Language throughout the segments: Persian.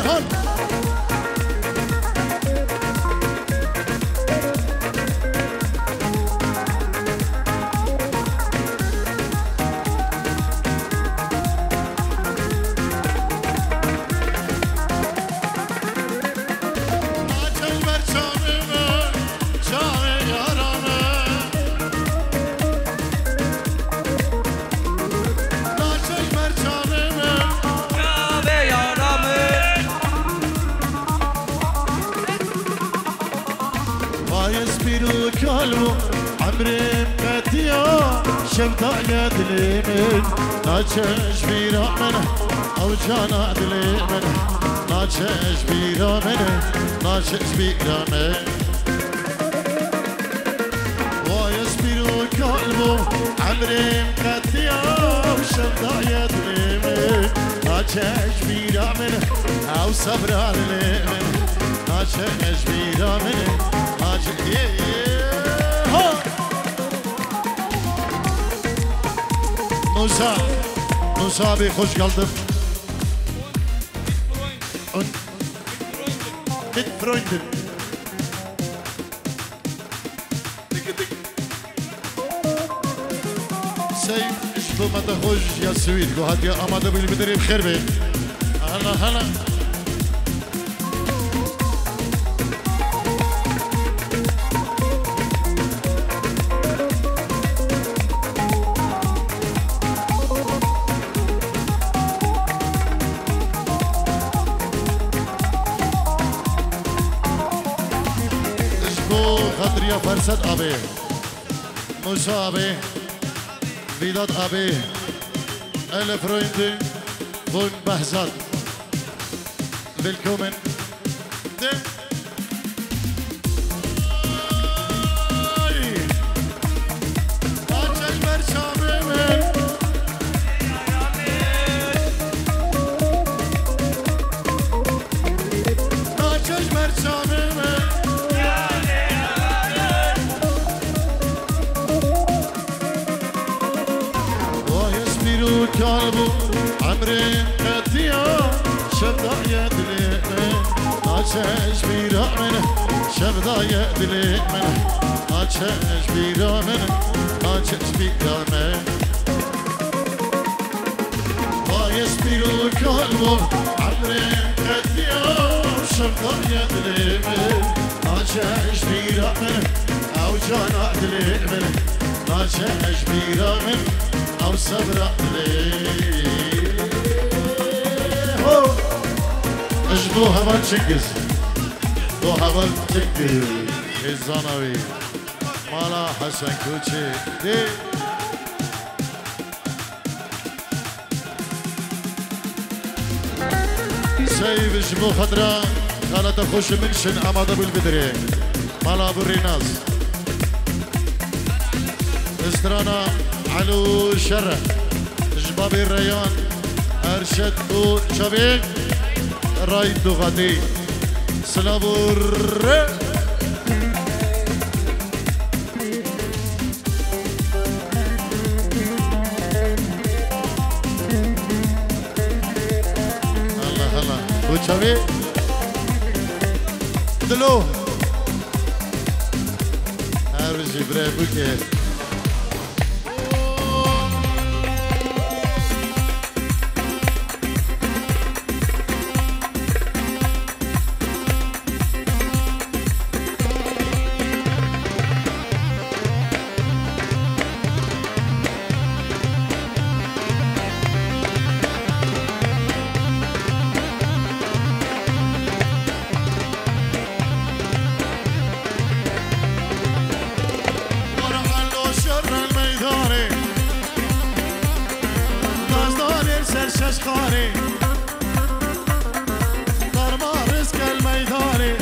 هون يسبيلو كالو عمري مكتيا شمتا يدلي من ناچش بيرا منه او جانا دلي منه ناچش بيرا منه ناچش بيرا منه ويسبيلو كالو عمري مكتيا شمتا يدلي من ناچش بيرا منه او صبرا دلي منه ناچش بيرا منه Musa Bey hoş geldin. Mit Freunden. سيف اشبه ما تخرج يا سويد قهات يا أمادة بالمدري بخير بي هلا هلا خاطريا فرسد أبي موسى أبي فيدات أبي ألف رويندي بون بهزاد willkommen كالبو عمري مكتيا شبدا يدلي منه ناچش بيرا منه شبدا يدلي منه ناچش بيرا منه ناچش بيرا منه بايس بيرو كالبو عمري مكتيا شبدا يدلي منه ناچش بيرا منه او جانا دلي منه ناچش بيرا منه او صبر عليه اجبو هبال چنگز بو هبال چنگز ازانوی مالا حسن کوچه دی سيف اجبو خضرا خالة خوش منشن اماده بالبدري مالا بريناز استرانا علو شرح جبابي الريان ارشد بو شبيك رايد غدي سلابور هلا هلا بو شبيك دلو هارجي بري بوكي خاري ضربة رزق الميداني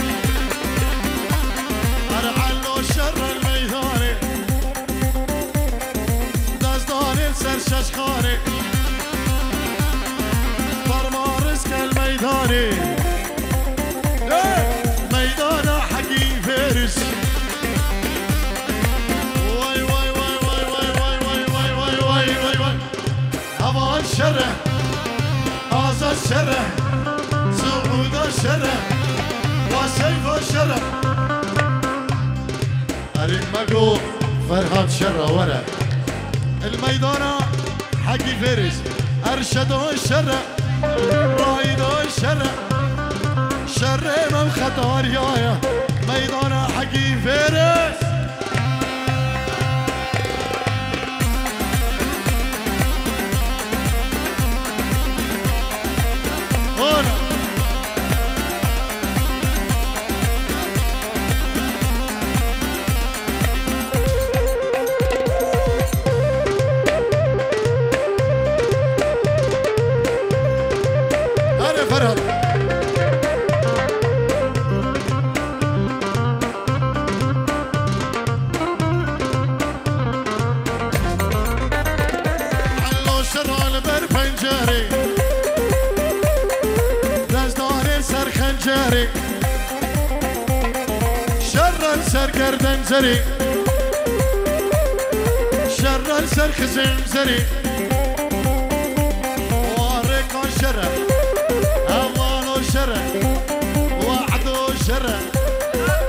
أرعلو شر الميداني دزداني سرشش خاري ضربة رزق الميداني ميدانا حقي فارس واي واي واي واي واي واي واي واي واي واي واي أبغى الشرع هذا الشرع عود الشرع وسيف الشرع أريد مقو فرهاد شرع ورا الميدان حقي فارس أرشد الشرع رايد الشرع شر من خطار يا ميدان حقي فارس سرگردن زری شر سرخزم زری وارکان شر اوان و شر وعد و شر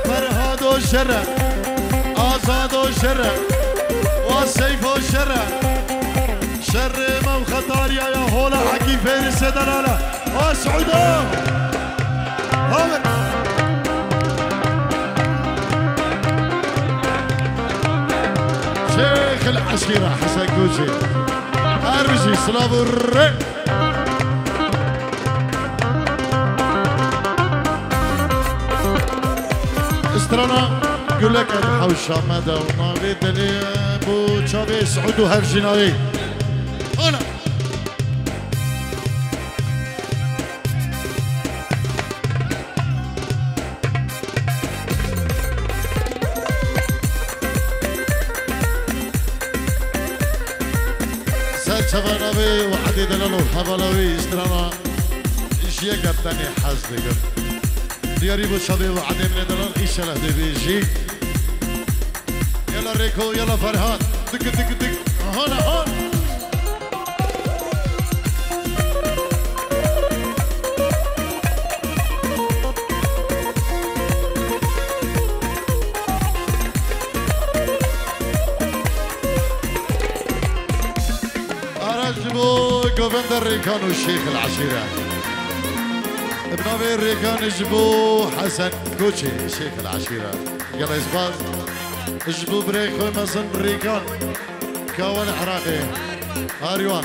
فرهاد و شر آزاد و شر و سیف و شر شر مو خطار یا هولا حقی فارس دلاله و سعوده شيخ العشيرة حسن كوشي أرجي صلاب الرق استرانا يقول لك الحوشة مدى وما بيدني بو تشابي سعود وهرجيناوي هنا شبانوي وعديد للور حبلوي استرانا إيش يقبتني حزدقم دياري بو شبي وعديد للور إيش لهدي بيجي يلا ريكو يلا فرهاد دق دق دق هون هون جوفند الريكان والشيخ العشيرة بنابي الريكان جبو حسن كوتشي الشيخ العشيرة يلا يسباز جبو بريكو مصن الريكان كاول عراقي هاريوان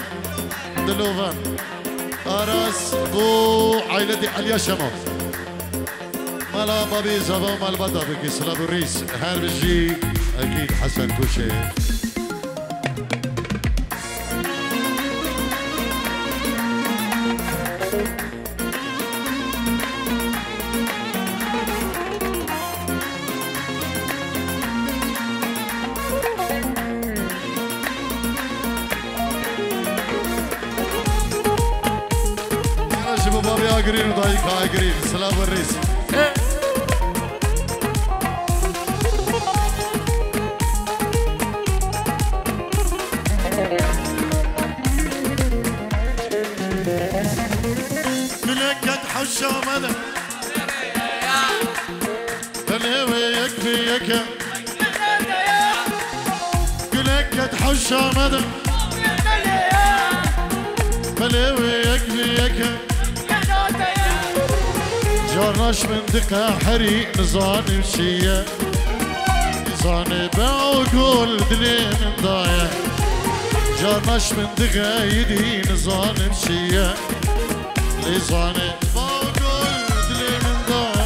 دلوفان أراس بو عائلتي عليا شمال مالا بابي زبا مال بدا بكي سلاب الريس هار بجي أكيد حسن كوتشي قرين وضايق هاي قرين سلام الريس ملكت حشا مدى فالهوي يكفيك ملكت حشا مدى فالهوي يكفيك جارناش من دقة حري نزاني وشية نزاني بعقول دلي من ضايع جارناش من دقة يدي نزاني وشية نزاني بعقول دلي من ضايع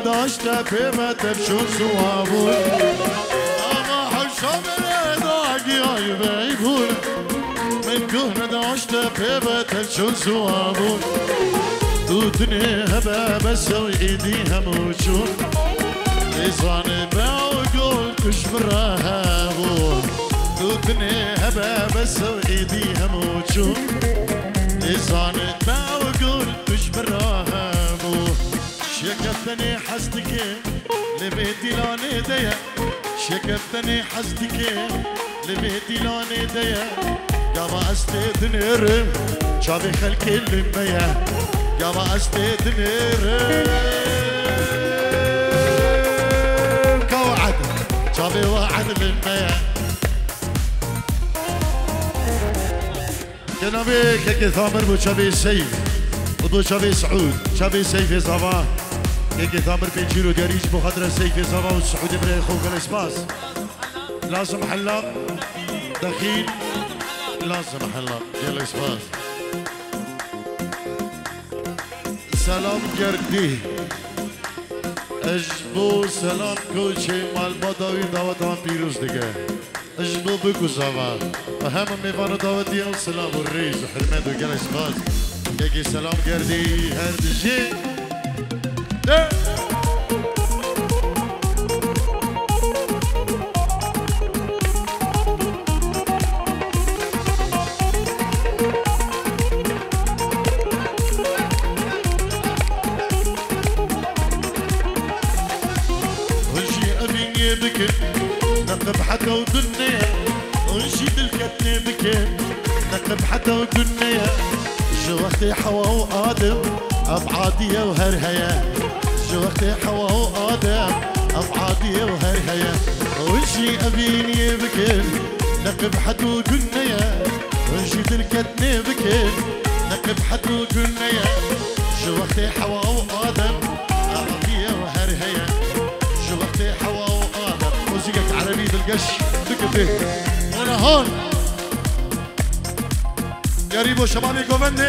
داشته پیمت بشون سوابون اما حشام رداقی های بیبون الكهنة داشت بيبت الشون سوابون دودني هبا بس وإيديها موجون لسان بقول تشبرها بون دودني هبا بس وإيديها موجون لسان بقول تشبرها بون شكفتني حسدك لبيتي لاني ديا شكفتني حسدك لبيتي لاني ديا قابا استدنيرم شابي خلقي اللمية قابا استدنيرم كوعد شابي وعد للمية كنبي كيكي ثامر بو شابي سيف وبو شابي سعود شابي سيف صباح كيكي ثامر بيجيرو داريج بو خضرة سيف صباح والسعود بري خوك الاسباس لازم حلاق دخيل لازم حلاق ديال الاسباس سلام قردي اجبو سلام كل شيء مال بدوي دعوتان بيروز دقه اجبو بكو زمان اهم ميفانو دعوتي السلام والريز وحرمات وقال اسباس كيكي سلام قردي هردجي نقب حتى ودنيا ونشيد الكتني بكين نقب حتى ودنيا شوختي حوا وآدم أبعادية وهرهية شوختي حوا وآدم أبعادية وهرهية ونشي أبيني بكين نقب حتى ودنيا ونشيد الكتني بكين نقب حتى ودنيا شوختي حوا وآدم أبعادية وهرهية شوختي حوا موسيقى عربية القش دكتي وانا هون يا ريبو شبابي كوفني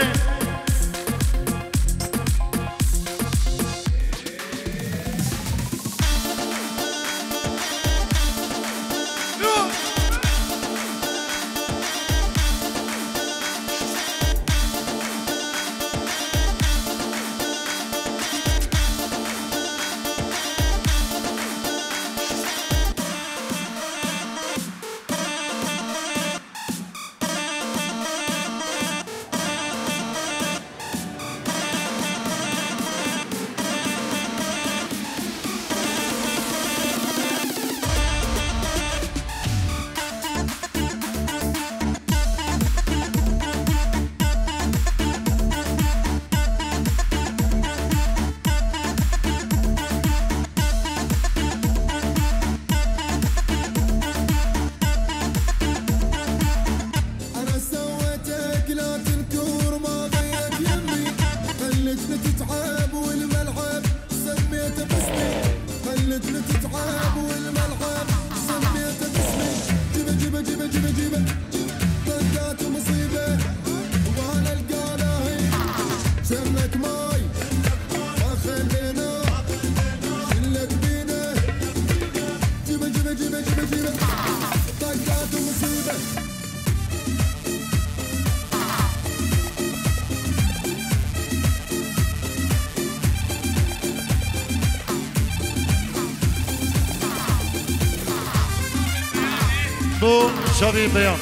بو شبي بيان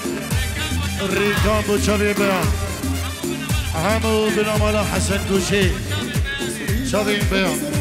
الريكان بو شبي بيان حمو بن عملا حسن كوشي شبي بيان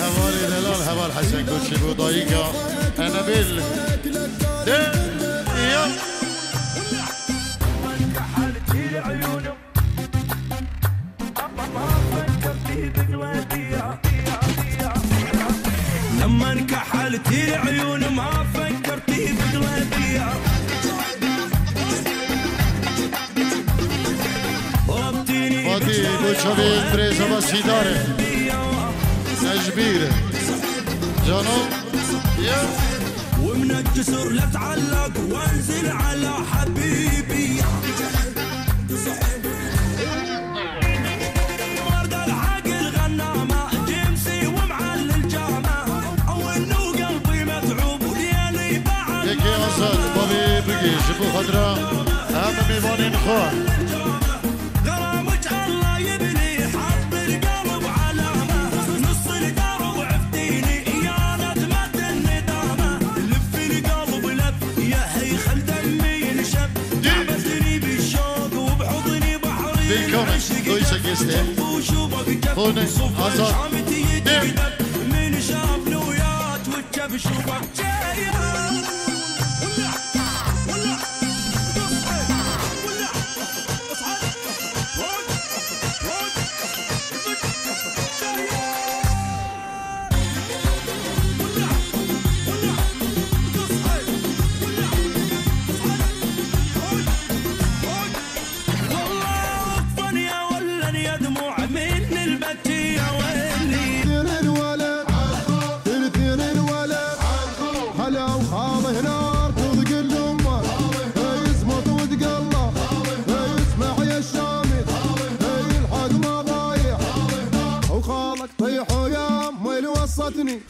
هوالي دلال هوال حسن كوتشي بوضايقة أنا بيل لما انكحلتي العيون ما فكرتي بقلبي فادي بوش شبيه بريزة بس داره أجبيره جانو يا ومن الجسر لا تعلق وانزل على حبيبي ورد العاقل غنامة جيمسي ومعلل جامة أول نو قلبي متعوب وليالي بعد يكي أصل بابي بقي جبو خضرا هم ميباني نخوة غرامك الله يبني حط القلب علامة نص الدار وعفتيني يا ندمة الندامة لف القلب لف يا هي خل دمي ينشف تعبتني بالشوق وبحضني بحري Willkommen, grüße Gäste. Ohne Azad. من شاف نويات وجب شوفك جايه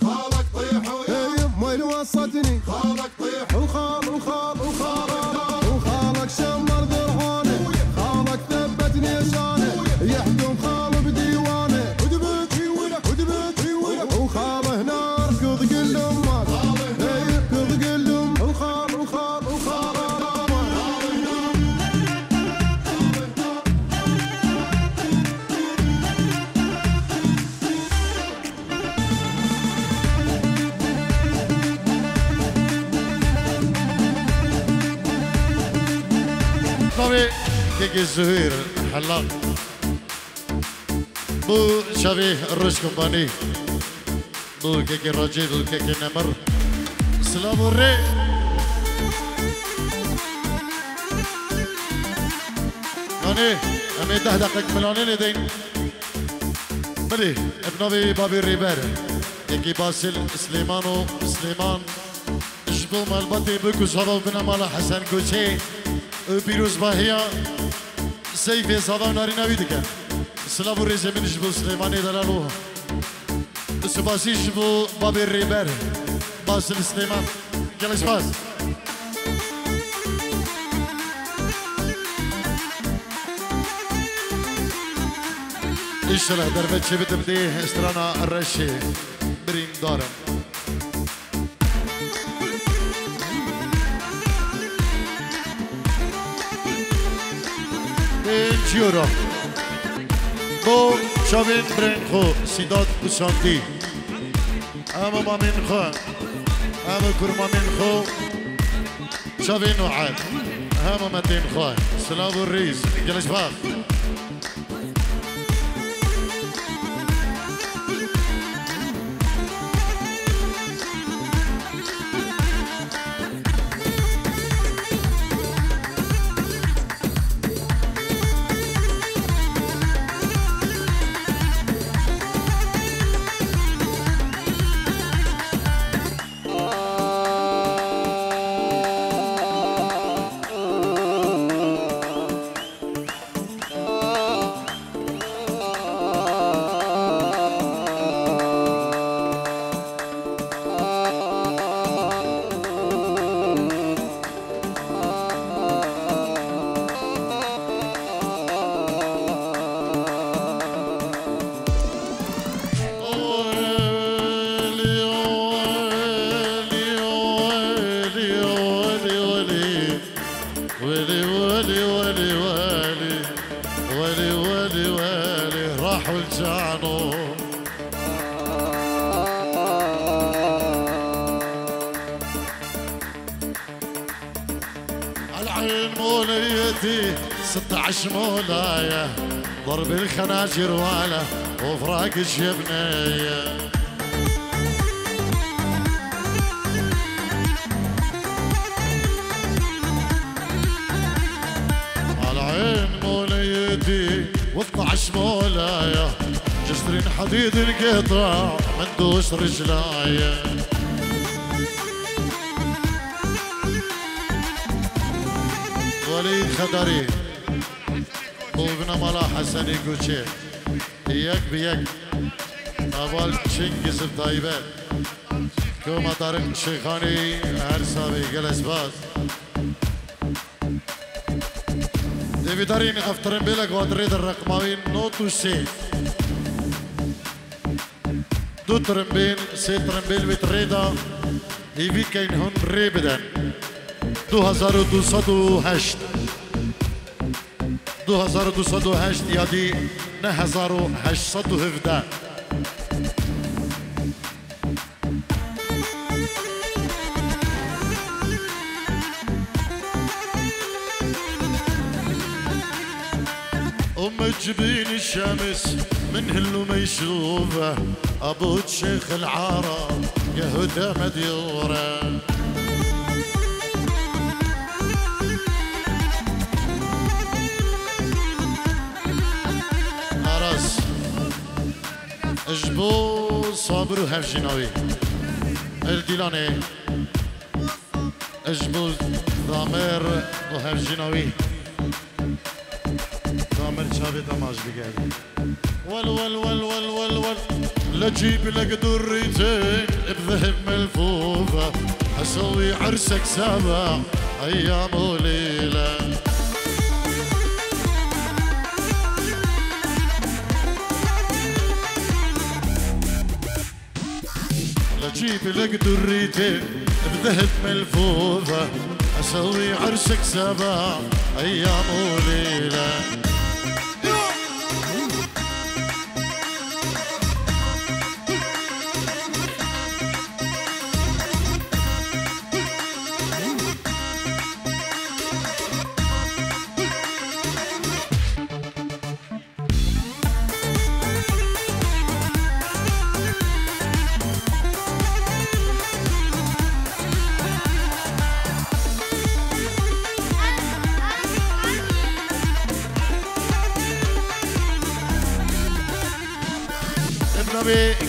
خالك طيح ويا مي وسطني خالك طيح وخال وخالك شمر ذرعانه خالك ثبتني شانه يحكم خال بديوانه ودبتي ولك وخاله نار كذ قل امك كذ قل ام وخال طبي كيكي الزهير حلاق بو شبيه الرش كومباني بو كيكي الرجيب وكيكي النمر سلام الري يعني امي 10 دقائق ملانين دين بلي ابنبي بابي الريبير كيكي باسل سليمان جبو مالبطي بكو صدو بنا مالا حسن كوشي پیروز باهیا سیف صدا ناری نویدکه سلام و ریزه منش بو سلیمانی دلالو سباسیش بو بابی ریبر باسل سلیمان گلش باز اشترى دربت شبت بديه استرانا الرشي بريم دارم يورو بو شابين برينخو سيدات بوشانتي اما مامينخو اما كرمامينخو شابين وعاد اما متينخو سلام الريز جلش باخ العين موليتي 16 مولاية ضرب الخناجر واله وفراق الجبنية العين موليتي و12 مولايا جسر حديد انقطع مندوس رجلايا وليد خدري بوبنا مالا حسني كوشي يك بيك أول شنجز بطيبات كوما طارق شيخاني هرسابي جلس باز ديفي دارين افترن بيلك وادريد الرقماوين نوتو سي دو ترمبيل سي ترمبيل بتريدا هيفي كاين هون ريبدن 2208 2208 يادي 1817 جبين الشمس من هلو ما يشوفه ابو شيخ العرب يهدى مديوره أراس اجبو صابر وهفجيناوي الديلاني اجبو ضامر وهفجيناوي ضامر شابي دماج بقالي ول ول ول ول ول ول لجيب لك دريتين بذهب ملفوفة اسوي عرسك 7 ايام وليلة لجيب لك دريتين بذهب ملفوفة اسوي عرسك 7 ايام وليلة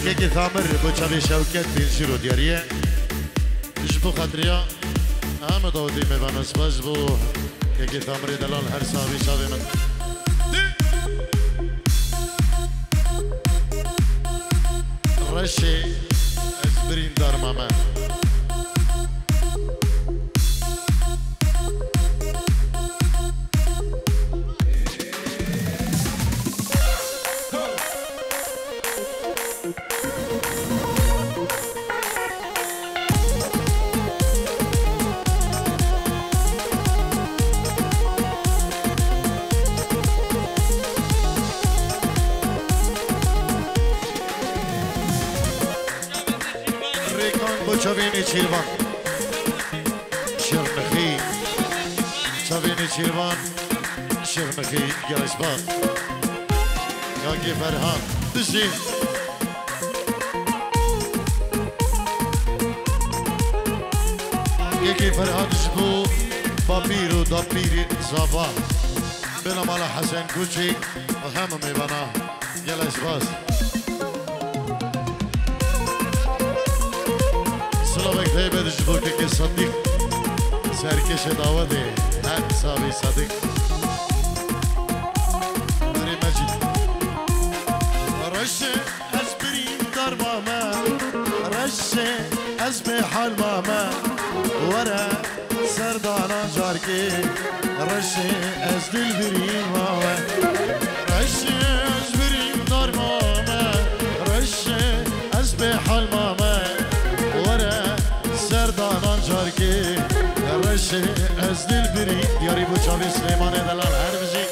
كيكي ثامر بوشابي شوكت بينشيرو دياريه جبو خدريا اما دودي ميبانوس بجبو كيكي ثامر دلال هر صاحبي شابي من رشي اسبرين دار ماما شافيني شيربان شرمخي شافيني شيربان شرمخي جرسبان ياكي فرهان دزين ياكي فرهان جبو بابيرو دابيري زافا بنا مالا حسن كوتشي وهم ميبانا جلسباس سلامك دايما جبوك كي صديق سركش داودي هر صابي صديق مري مجد رشة أزبرين دار ماما رشة أزبي حال ماما ورا سردانا جاركي رشة أزدل برين ماما رشة أزبرين دار ماما رشة أزبي حال ماما سردانان جاركي الرشي ازد البري دياري بو شابي سليمان دلال هربزي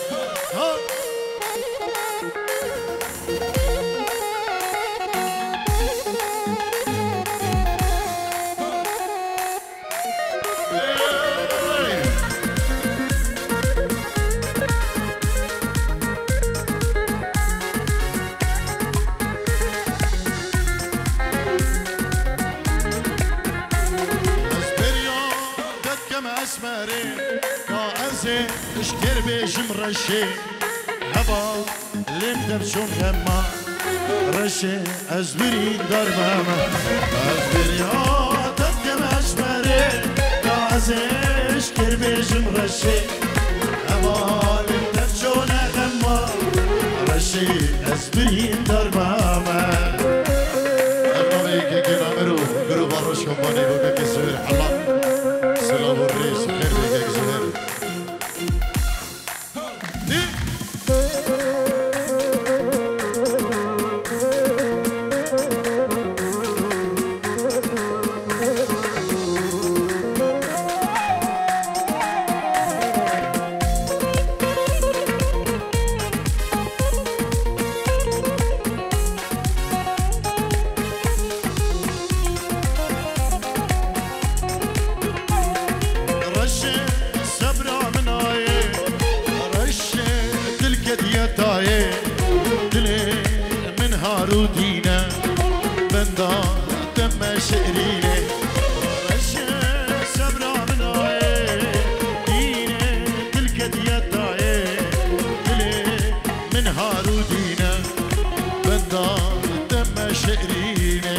اشكر بيش مرشي أبا لم تبشون غما رشي أزبري دار ماما أزبري تدم أشمري تعزيش كربيش مرشي أبا لم تبشون غما رشي أزبري دار ماما الماميكي كنا مرو قرو باروش كمباني وكاكي سوير حلال سلام الرئيس خير بيكاكي سوير ودينا بندار دم شعرينا رشا سبرا من عين دينا تلقت يدعي دلي من هارودينا بندار دم شعرينا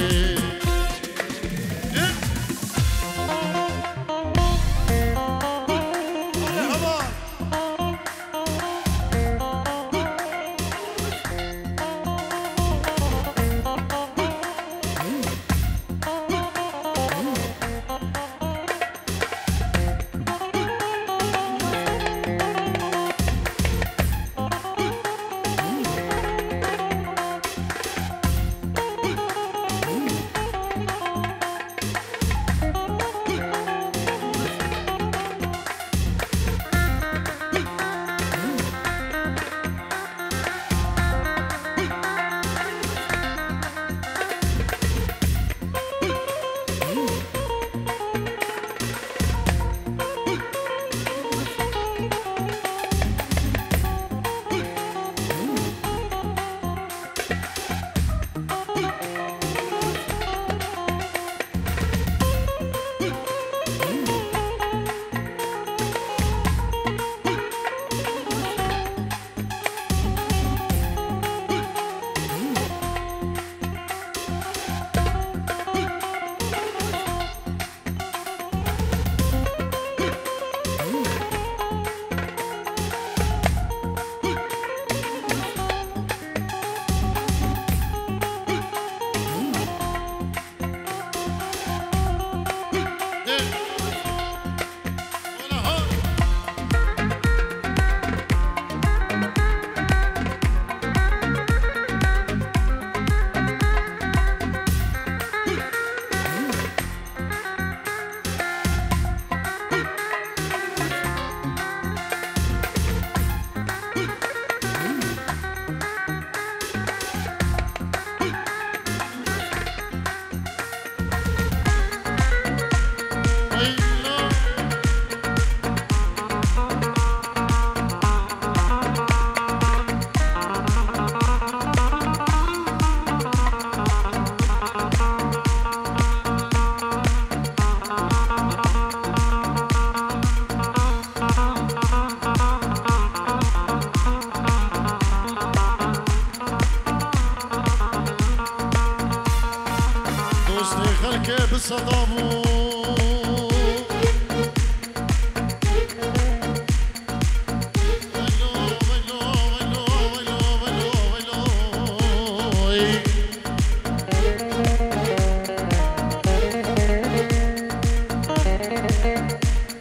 بالصدامو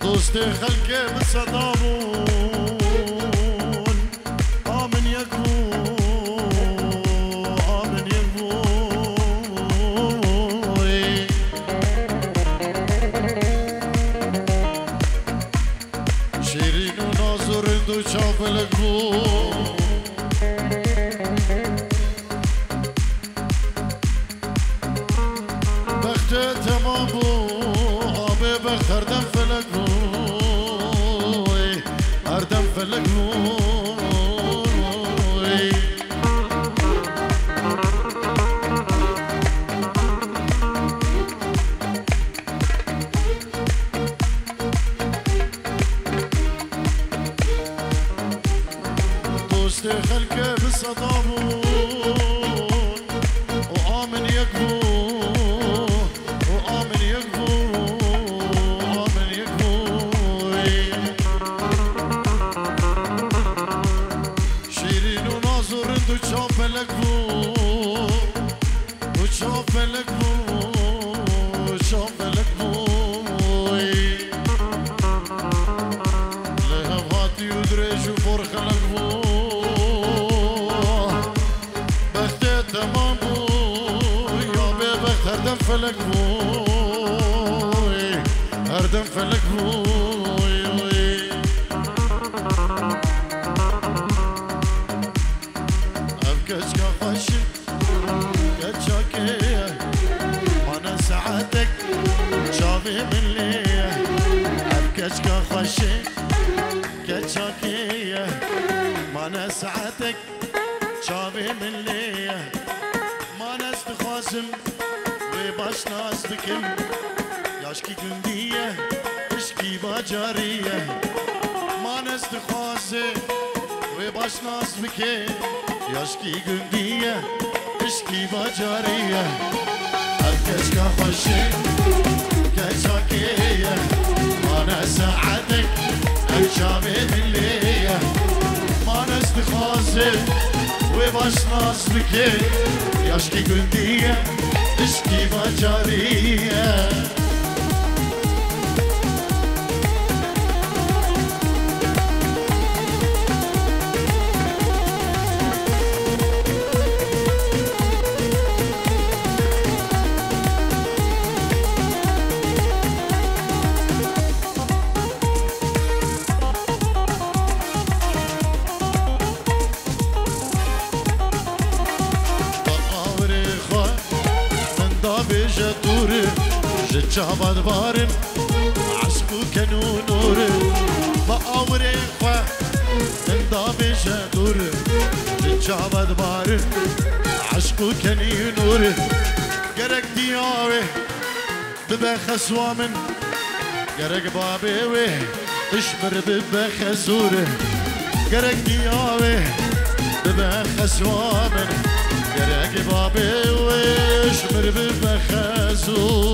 دوستي خلقي بالصدامون آمن يكون آمن يكون شيرين وناظر دو شاف القبور بختي تمام بو آبي بخت هردم فلك بو هردم فلك بو دوستي صدامون وآمن يكفون وآمن يكفون وآمن يكفون شيرين وناظر انتو تشوف لكفون وتشوف لكفون وتشوف لكفون لها فاتي ودريش وفرخ لكفون هردم فلك بوي هردم فلك بوي أبكش كفشي كتشاكية أنا ساعتك شافي من ليه أبكش كفشي كتشاكية أنا ساعتك شافي من ليه ما نستخاسم باش ناس بكم ياشكي جندية اشكي باجارية ما نستخوازي وباش ناس بكم ياشكي جندية اشكي باجارية أركش كفشي كشاكية أنا ساعدك أجابي اللية ما نستخوازي وباش ناس بكم ياشكي جندية اشكي باجارية جابت بارن عشقو كانو نور بأمري خوا من دابي جدور جابت بارن عشقو كاني نور قرق دياوي ببخس وامن قرق بابي وي اشمر ببخسور قرق دياوي ببخس وامن قرق بابي وي اشمر ببخسور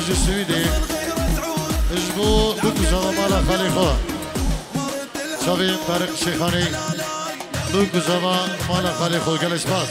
Je suis des اجبو دوكو زمان مالا خليفة شافي طارق شيخاني دوكو زمان مالا خليفة جلس باس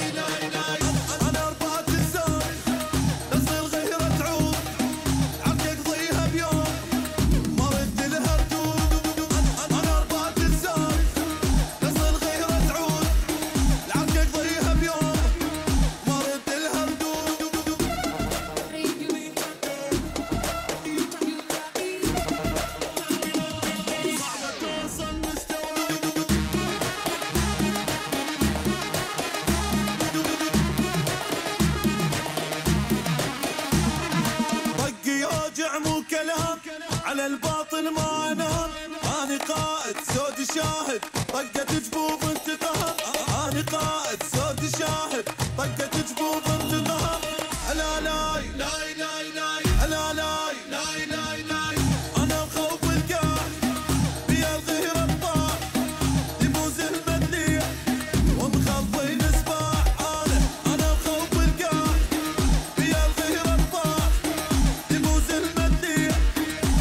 على الباطل ما انام اني قائد سود شاهد طقة جبوب انتقام اني قائد سود شاهد طقة جبوب انتقام لا لاي لاي لاي لاي لا لاي لاي لاي لاي انا بخوف القاع بيا الغير الطاع يبوز المدلية ومخلطين سباع انا بخوف القاع بيا الغير الطاع يبوز المدلية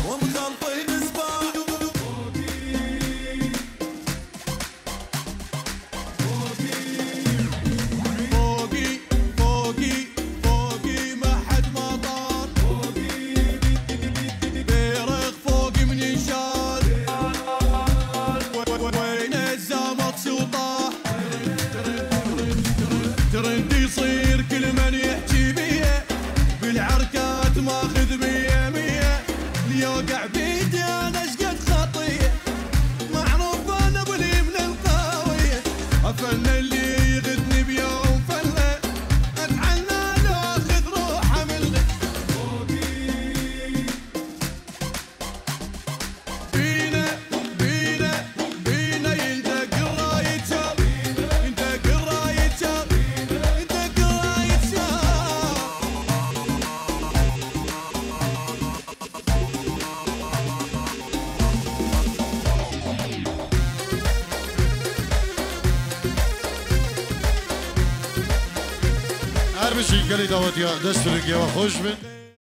ومخلطين سباع يوقع بيدي انا اشقد خطيه معروف انا ابولي من القويه افن اللي يغدني بيوم فله اتعنى لو اخذ روحه منه بينا بينا بينا يندق الراية شار يندق الراية شار يندق الراية شار هر بشي قلي داوت يا دستورك يا خوش بن